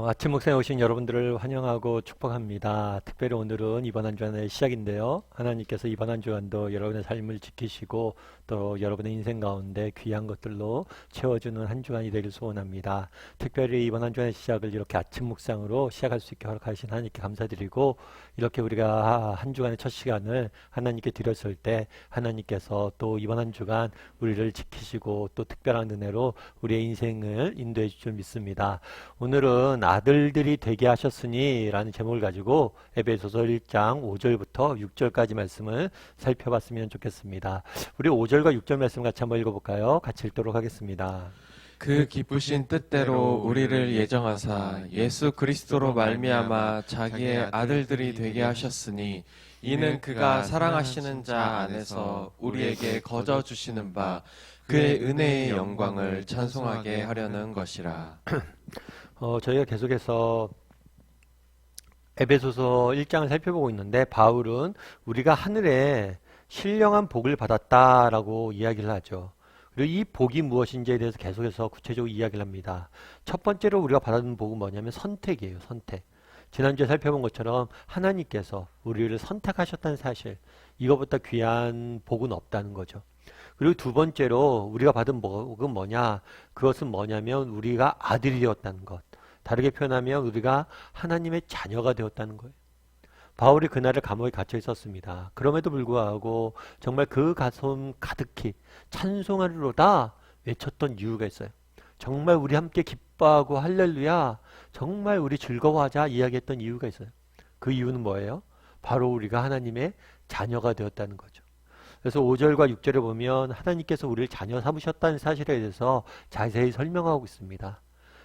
아침 묵상에 오신 여러분들을 환영하고 축복합니다. 특별히 오늘은 이번 한 주간의 시작인데요. 하나님께서 이번 한 주간도 여러분의 삶을 지키시고 또 여러분의 인생 가운데 귀한 것들로 채워주는 한 주간이 되길 소원합니다. 특별히 이번 한 주간의 시작을 이렇게 아침 묵상으로 시작할 수 있게 허락하신 하나님께 감사드리고, 이렇게 우리가 한 주간의 첫 시간을 하나님께 드렸을 때 하나님께서 또 이번 한 주간 우리를 지키시고 또 특별한 은혜로 우리의 인생을 인도해 줄 줄 믿습니다. 오늘은 아들들이 되게 하셨으니 라는 제목을 가지고 에베소서 1장 5절부터 6절까지 말씀을 살펴봤으면 좋겠습니다. 우리 5절과 6절 말씀 같이 한번 읽어볼까요? 같이 읽도록 하겠습니다. 그 기쁘신 뜻대로 우리를 예정하사 예수 그리스도로 말미암아 자기의 아들들이 되게 하셨으니 이는 그가 사랑하시는 자 안에서 우리에게 거저 주시는 바 그의 은혜의 영광을 찬송하게 하려는 것이라. 저희가 계속해서 에베소서 1장을 살펴보고 있는데, 바울은 우리가 하늘에 신령한 복을 받았다라고 이야기를 하죠. 그리고 이 복이 무엇인지에 대해서 계속해서 구체적으로 이야기를 합니다. 첫 번째로 우리가 받은 복은 뭐냐면 선택이에요. 선택. 지난주에 살펴본 것처럼 하나님께서 우리를 선택하셨다는 사실, 이것보다 귀한 복은 없다는 거죠. 그리고 두 번째로 우리가 받은 복은 뭐냐? 그것은 뭐냐면 우리가 아들이 되었다는 것. 다르게 표현하면 우리가 하나님의 자녀가 되었다는 거예요. 바울이 그날을 감옥에 갇혀 있었습니다. 그럼에도 불구하고 정말 그 가슴 가득히 찬송하리로다 외쳤던 이유가 있어요. 정말 우리 함께 기뻐하고 할렐루야, 정말 우리 즐거워하자 이야기했던 이유가 있어요. 그 이유는 뭐예요? 바로 우리가 하나님의 자녀가 되었다는 거죠. 그래서 5절과 6절에 보면 하나님께서 우리를 자녀 삼으셨다는 사실에 대해서 자세히 설명하고 있습니다.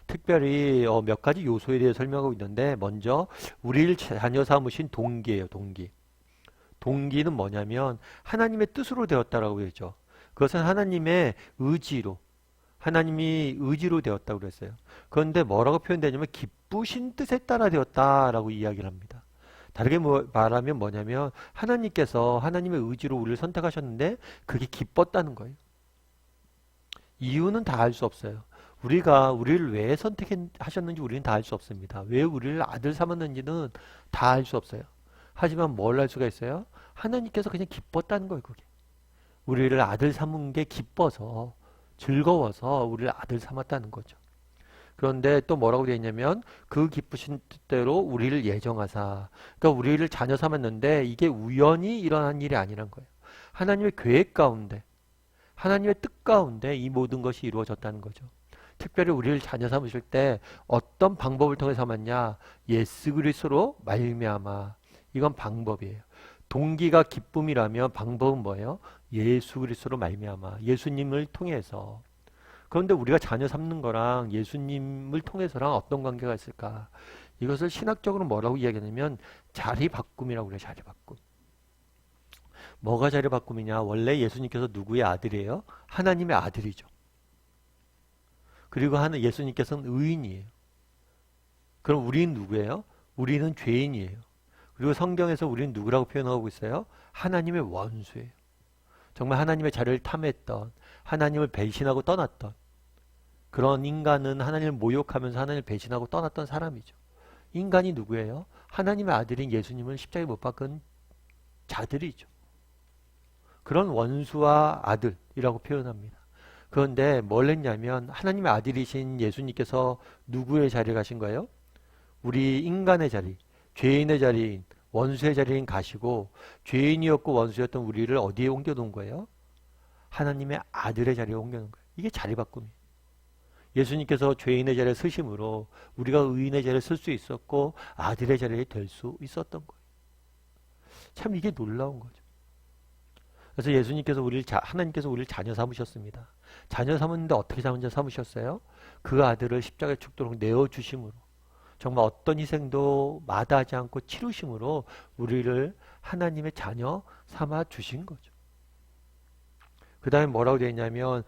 특별히 몇 가지 요소에 대해 설명하고 있는데, 먼저 우리를 자녀 삼으신 동기예요. 동기. 동기는 뭐냐면 하나님의 뜻으로 되었다라고 했죠. 그것은 하나님의 의지로, 하나님이 의지로 되었다고 그랬어요. 그런데 뭐라고 표현되냐면 기쁘신 뜻에 따라 되었다라고 이야기를 합니다. 다르게 말하면 뭐냐면 하나님께서 하나님의 의지로 우리를 선택하셨는데 그게 기뻤다는 거예요. 이유는 다 알 수 없어요. 우리가 우리를 왜 선택하셨는지 우리는 다 알 수 없습니다. 왜 우리를 아들 삼았는지는 다 알 수 없어요. 하지만 뭘 알 수가 있어요? 하나님께서 그냥 기뻤다는 거예요. 그게 우리를 아들 삼은 게 기뻐서, 즐거워서 우리를 아들 삼았다는 거죠. 그런데 또 뭐라고 되어 있냐면 그 기쁘신 뜻대로 우리를 예정하사, 그러니까 우리를 자녀 삼았는데 이게 우연히 일어난 일이 아니란 거예요. 하나님의 계획 가운데, 하나님의 뜻 가운데 이 모든 것이 이루어졌다는 거죠. 특별히 우리를 자녀 삼으실 때 어떤 방법을 통해 삼았냐? 예수 그리스도로 말미암아. 이건 방법이에요. 동기가 기쁨이라면 방법은 뭐예요? 예수 그리스도로 말미암아. 예수님을 통해서. 그런데 우리가 자녀 삼는 거랑 예수님을 통해서랑 어떤 관계가 있을까? 이것을 신학적으로 뭐라고 이야기하냐면 자리 바꿈이라고 그래요. 자리 바꿈. 뭐가 자리 바꿈이냐? 원래 예수님께서 누구의 아들이에요? 하나님의 아들이죠. 그리고 예수님께서는 의인이에요. 그럼 우리는 누구예요? 우리는 죄인이에요. 그리고 성경에서 우리는 누구라고 표현하고 있어요? 하나님의 원수예요. 정말 하나님의 자리를 탐했던, 하나님을 배신하고 떠났던 그런 인간은 하나님을 모욕하면서 하나님을 배신하고 떠났던 사람이죠. 인간이 누구예요? 하나님의 아들인 예수님을 십자가에 못 박은 자들이죠. 그런 원수와 아들이라고 표현합니다. 그런데 뭘 했냐면 하나님의 아들이신 예수님께서 누구의 자리에 가신 거예요? 우리 인간의 자리, 죄인의 자리인, 원수의 자리인 가시고, 죄인이었고 원수였던 우리를 어디에 옮겨놓은 거예요? 하나님의 아들의 자리에 옮겨놓은 거예요. 이게 자리 바꿈이에요. 예수님께서 죄인의 자리에 서심으로 우리가 의인의 자리에 설 수 있었고 아들의 자리에 될 수 있었던 거예요. 참 이게 놀라운 거죠. 그래서 하나님께서 우리를 자녀 삼으셨습니다. 자녀 삼았는데 어떻게 자녀 삼으셨어요? 그 아들을 십자가에 죽도록 내어주심으로, 정말 어떤 희생도 마다하지 않고 치루심으로 우리를 하나님의 자녀 삼아 주신 거죠. 그 다음에 뭐라고 되어 있냐면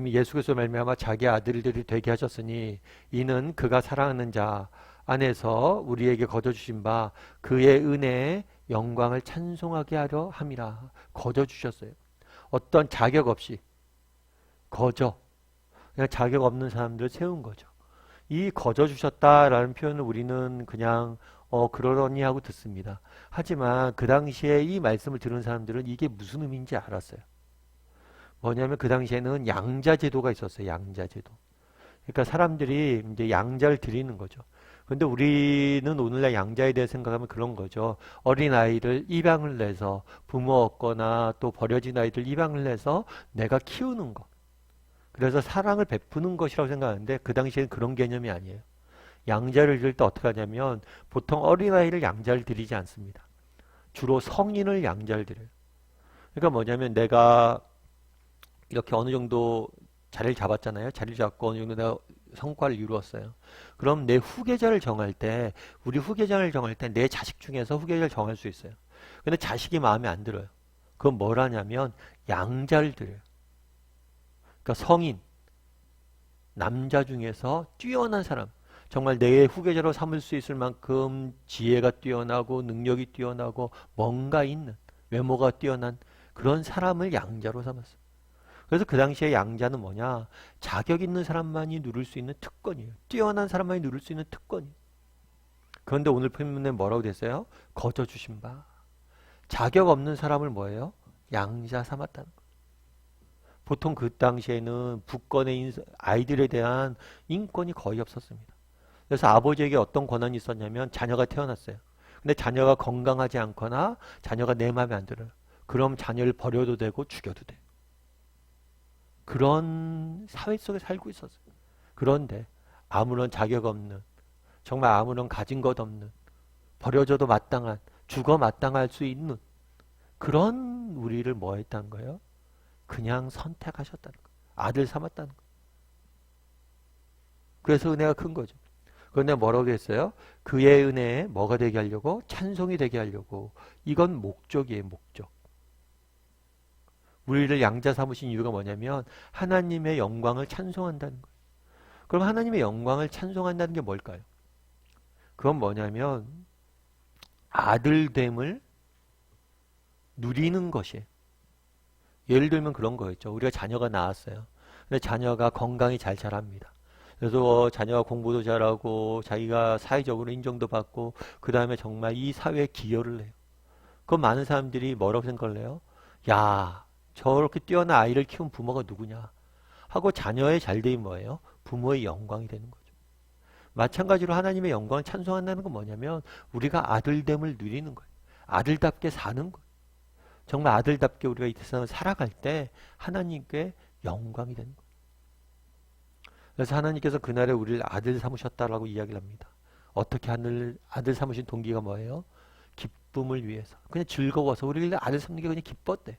예수 그리스도 말미암아 자기 아들들이 되게 하셨으니 이는 그가 사랑하는 자 안에서 우리에게 거저주신 바 그의 은혜의 영광을 찬송하게 하려 함이라. 거저주셨어요. 어떤 자격 없이 그냥 자격 없는 사람들을 세운 거죠. 이 거저 주셨다라는 표현을 우리는 그냥 그러려니 하고 듣습니다. 하지만 그 당시에 이 말씀을 들은 사람들은 이게 무슨 의미인지 알았어요. 뭐냐면 그 당시에는 양자 제도가 있었어요. 양자 제도. 그러니까 사람들이 이제 양자를 드리는 거죠. 근데 우리는 오늘날 양자에 대해 생각하면 그런 거죠. 어린 아이를 입양을 내서 부모 없거나 또 버려진 아이들 입양을 내서 내가 키우는 것. 그래서 사랑을 베푸는 것이라고 생각하는데 그 당시에는 그런 개념이 아니에요. 양자를 드릴 때 어떻게 하냐면 보통 어린아이를 양자를 드리지 않습니다. 주로 성인을 양자를 드려요. 그러니까 뭐냐면 내가 이렇게 어느 정도 자리를 잡았잖아요. 자리를 잡고 어느 정도 내가 성과를 이루었어요. 그럼 내 후계자를 정할 때, 우리 후계자를 정할 때 내 자식 중에서 후계자를 정할 수 있어요. 근데 자식이 마음에 안 들어요. 그건 뭘 하냐면 양자를 드려요. 그러니까 성인, 남자 중에서 뛰어난 사람, 정말 내 후계자로 삼을 수 있을 만큼 지혜가 뛰어나고 능력이 뛰어나고 뭔가 있는, 외모가 뛰어난 그런 사람을 양자로 삼았어요. 그래서 그 당시에 양자는 뭐냐? 자격 있는 사람만이 누릴 수 있는 특권이에요. 뛰어난 사람만이 누릴 수 있는 특권이에요. 그런데 오늘 본문에 뭐라고 됐어요? 거저 주신 바. 자격 없는 사람을 뭐예요? 양자 삼았다는 거예요. 보통 그 당시에는 부권의 아이들에 대한 인권이 거의 없었습니다. 그래서 아버지에게 어떤 권한이 있었냐면 자녀가 태어났어요. 근데 자녀가 건강하지 않거나 자녀가 내 마음에 안 들어요. 그럼 자녀를 버려도 되고 죽여도 돼요. 그런 사회 속에 살고 있었어요. 그런데 아무런 자격 없는, 정말 아무런 가진 것 없는, 버려져도 마땅한, 죽어 마땅할 수 있는 그런 우리를 뭐 했다는 거예요? 그냥 선택하셨다는 거예요. 아들 삼았다는 거예요. 그래서 은혜가 큰 거죠. 그런데 뭐라고 했어요? 그의 은혜에 뭐가 되게 하려고? 찬송이 되게 하려고. 이건 목적이에요, 목적. 우리를 양자 삼으신 이유가 뭐냐면 하나님의 영광을 찬송한다는 거예요. 그럼 하나님의 영광을 찬송한다는 게 뭘까요? 그건 뭐냐면 아들됨을 누리는 것이에요. 예를 들면 그런 거였죠. 우리가 자녀가 나왔어요. 근데 자녀가 건강히 잘 자랍니다. 그래서 자녀가 공부도 잘하고 자기가 사회적으로 인정도 받고 그 다음에 정말 이 사회에 기여를 해요. 그럼 많은 사람들이 뭐라고 생각을 해요? 야, 저렇게 뛰어난 아이를 키운 부모가 누구냐? 하고 자녀의 잘됨이 뭐예요? 부모의 영광이 되는 거죠. 마찬가지로 하나님의 영광을 찬송한다는 건 뭐냐면 우리가 아들됨을 누리는 거예요. 아들답게 사는 거예요. 정말 아들답게 우리가 이 세상을 살아갈 때 하나님께 영광이 되는 거예요. 그래서 하나님께서 그날에 우리를 아들 삼으셨다라고 이야기를 합니다. 어떻게 아들 삼으신 동기가 뭐예요? 기쁨을 위해서. 그냥 즐거워서 우리를 아들 삼는 게 그냥 기뻤대.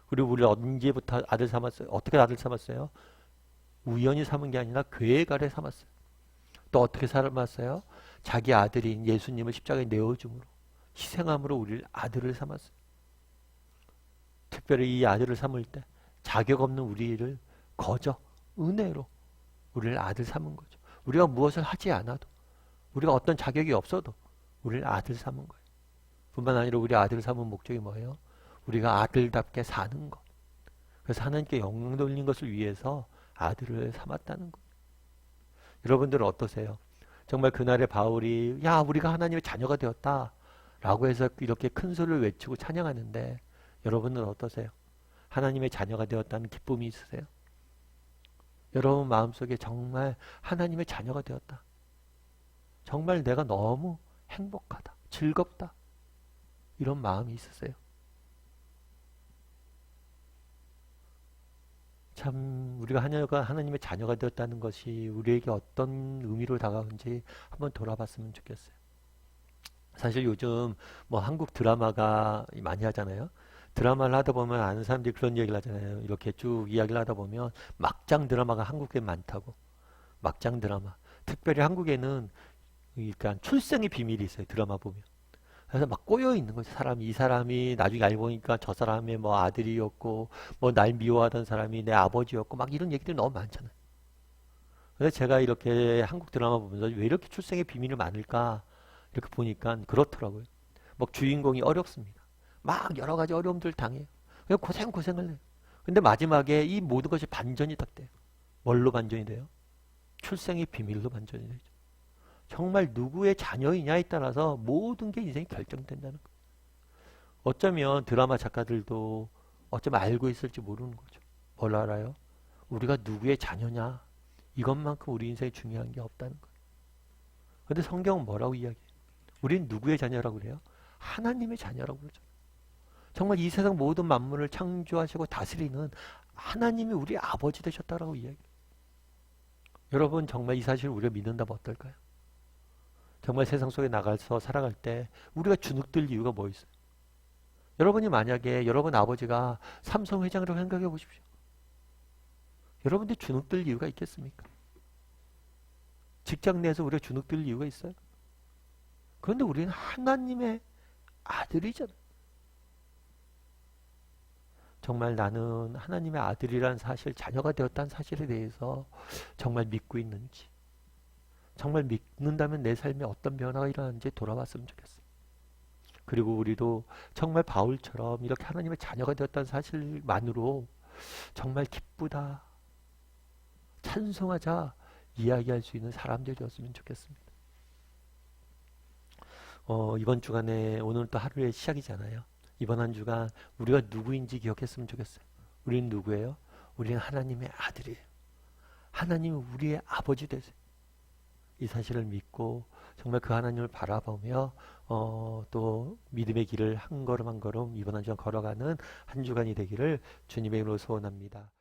그리고 우리를 언제부터 아들 삼았어요? 어떻게 아들 삼았어요? 우연히 삼은 게 아니라 계획 아래 삼았어요. 또 어떻게 삼았어요? 자기 아들인 예수님을 십자가에 내어줌으로, 희생함으로 우리를 아들을 삼았어요. 특별히 이 아들을 삼을 때 자격 없는 우리를 거저 은혜로 우리를 아들 삼은 거죠. 우리가 무엇을 하지 않아도, 우리가 어떤 자격이 없어도 우리를 아들 삼은 거예요. 뿐만 아니라 우리 아들 삼은 목적이 뭐예요? 우리가 아들답게 사는 것. 그래서 하나님께 영광 돌린 것을 위해서 아들을 삼았다는 거예요. 여러분들은 어떠세요? 정말 그날에 바울이 야 우리가 하나님의 자녀가 되었다 라고 해서 이렇게 큰 소리를 외치고 찬양하는데 여러분은 어떠세요? 하나님의 자녀가 되었다는 기쁨이 있으세요? 여러분 마음속에 정말 하나님의 자녀가 되었다. 정말 내가 너무 행복하다. 즐겁다. 이런 마음이 있으세요? 참 우리가 하나님의 자녀가 되었다는 것이 우리에게 어떤 의미로 다가오는지 한번 돌아봤으면 좋겠어요. 사실 요즘 뭐 한국 드라마가 많이 하잖아요. 드라마를 하다 보면 아는 사람들이 그런 얘기를 하잖아요. 이렇게 쭉 이야기를 하다 보면 막장 드라마가 한국에 많다고. 막장 드라마. 특별히 한국에는 그러니까 출생의 비밀이 있어요. 드라마 보면. 그래서 막 꼬여 있는 거죠. 이 사람이 나중에 알고 보니까 저 사람의 뭐 아들이었고, 뭐 날 미워하던 사람이 내 아버지였고, 막 이런 얘기들이 너무 많잖아요. 그래서 제가 이렇게 한국 드라마 보면서 왜 이렇게 출생의 비밀이 많을까? 이렇게 보니까 그렇더라고요. 막 주인공이 어렵습니다. 막 여러 가지 어려움들 당해요. 그냥 고생을 해요. 근데 마지막에 이 모든 것이 반전이 딱 돼요. 뭘로 반전이 돼요? 출생의 비밀로 반전이 되죠. 정말 누구의 자녀이냐에 따라서 모든 게 인생이 결정된다는 거예요. 어쩌면 드라마 작가들도 어쩌면 알고 있을지 모르는 거죠. 뭘 알아요? 우리가 누구의 자녀냐, 이것만큼 우리 인생에 중요한 게 없다는 거예요. 근데 성경은 뭐라고 이야기해요? 우린 누구의 자녀라고 그래요? 하나님의 자녀라고 그러죠. 정말 이 세상 모든 만물을 창조하시고 다스리는 하나님이 우리 아버지 되셨다라고 이야기해요. 여러분 정말 이 사실을 우리가 믿는다면 어떨까요? 정말 세상 속에 나가서 살아갈 때 우리가 주눅들 이유가 뭐 있어요? 여러분이 만약에 여러분 아버지가 삼성 회장이라고 생각해 보십시오. 여러분들 주눅들 이유가 있겠습니까? 직장 내에서 우리가 주눅들 이유가 있어요? 그런데 우리는 하나님의 아들이잖아요. 정말 나는 하나님의 아들이라는 사실, 자녀가 되었다는 사실에 대해서 정말 믿고 있는지, 정말 믿는다면 내 삶에 어떤 변화가 일어나는지 돌아봤으면 좋겠어요. 그리고 우리도 정말 바울처럼 이렇게 하나님의 자녀가 되었다는 사실만으로 정말 기쁘다, 찬송하자 이야기할 수 있는 사람들이었으면 좋겠습니다. 이번 주간에 오늘 또 하루의 시작이잖아요. 이번 한 주간 우리가 누구인지 기억했으면 좋겠어요. 우리는 누구예요? 우리는 하나님의 아들이에요. 하나님은 우리의 아버지 되세요. 이 사실을 믿고 정말 그 하나님을 바라보며 또 믿음의 길을 한 걸음 한 걸음 이번 한 주간 걸어가는 한 주간이 되기를 주님의 이름으로 소원합니다.